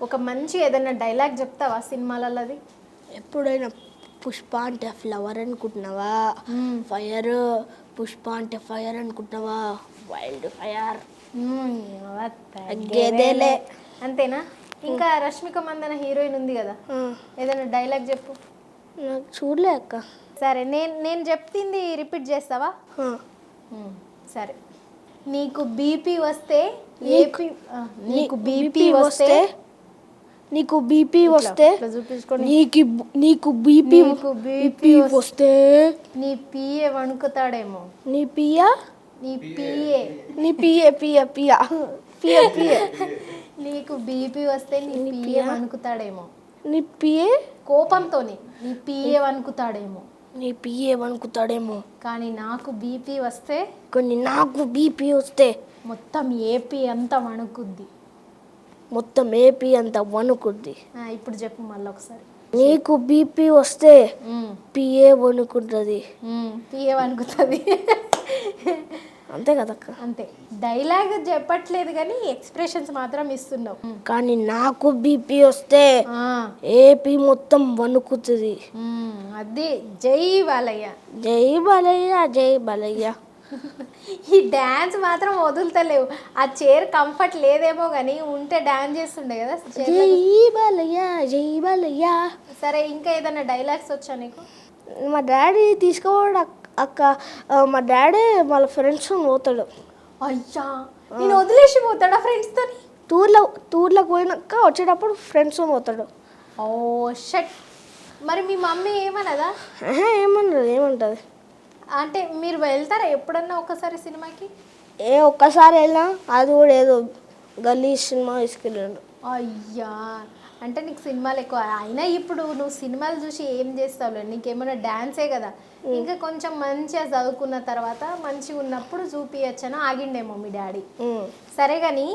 ఒక మంచి ఏదైనా డైలాగ్ చెప్తావా సినిమాలది? ఎప్పుడైనా పుష్ప అంటే ఫ్లవర్ అనుకుంటున్నావా? ఫైర్. పుష్ప అంటే ఫైర్ అనుకుంటున్నావా? Wild fire. గేదేలే. అంతేనా? ఇంకా రష్మిక మందన హీరోయిన్ ఉంది కదా, ఏదైనా డైలాగ్ చెప్పు. నాకు చూడలే అక్క. సరే, నేను చెప్పింది రిపీట్ చేస్తావా? సరే. నీకు బీపీ వస్తే నీకు బీపీ వస్తే నీకు బీపీ వస్తే నీకు బీపీ వస్తే నీ పిఏ వణుకుతాడేమో. నీ పియా నీ పిఏ నీ పియే పియ పియ పియ పియ నీకు బీపీ వస్తే నీ పిఏ వణుకుతాడేమో. నీ పియే కోపంతోని నీ పిఏ వణుకుతాడేమో. నీ పియే వణుకుతాడేమో. కానీ నాకు బీపీ వస్తే మొత్తం ఏపీ అంతా వణుకుద్ది. మొత్తం ఏపీ అంతా వణుకుద్ది. ఇప్పుడు చెప్పు మళ్ళీ ఒకసారి. నీకు బీపీ వస్తే పిఏ వణుకుంటుంది. పిఏ వణుకుతుంది. అంతే కదక్క. అంతే. డైలాగ్ చెప్పట్లేదు కానీ ఎక్స్ప్రెషన్స్ మాత్రం ఇస్తున్నావు. కానీ నాకు బీపీ వస్తే ఏపీ మొత్తం వణుకుతుంది. అది జై బాలయ్య. జై బాలయ్య, జై బాలయ్య. ఈ డ్యాన్స్ మాత్రం వదులుతలేవు. ఆ చైర్ కంఫర్ట్ లేదేమో కానీ ఉంటే డ్యాన్స్ చేస్తుండే కదా. జై బాలయ్య, జై బాలయ్య. సరే, ఇంకా ఏదైనా డైలాగ్స్ వచ్చా నీకు? మా డాడీ తీసుకోవాడు అక్క. మా డాడీ వాళ్ళ ఫ్రెండ్స్తో పోతాడు. అయ్యా, నేను వదిలేసి పోతాడా ఫ్రెండ్స్తో? టూర్లోకి పోయినాక వచ్చేటప్పుడు ఫ్రెండ్స్తో పోతాడు. ఓ షట్. మరి మీ మమ్మీ ఏమన్నదా? ఏమంటుంది అంటే మీరు వెళ్తారా ఎప్పుడన్నా ఒకసారి సినిమాకి? ఒక్కసారి వెళ్ళా, అది కూడా ఏదో గల్లీ సినిమా తీసుకెళ్ళాడు. అయ్యా, అంటే నీకు సినిమాలు ఎక్కువ. అయినా ఇప్పుడు నువ్వు సినిమాలు చూసి ఏం చేస్తావులే, నీకేమైనా డ్యాన్సే కదా. ఇంకా కొంచెం మంచిగా చదువుకున్న తర్వాత మంచిగా ఉన్నప్పుడు చూపించచ్చని ఆగిండేమో మీ డాడీ. సరే కానీ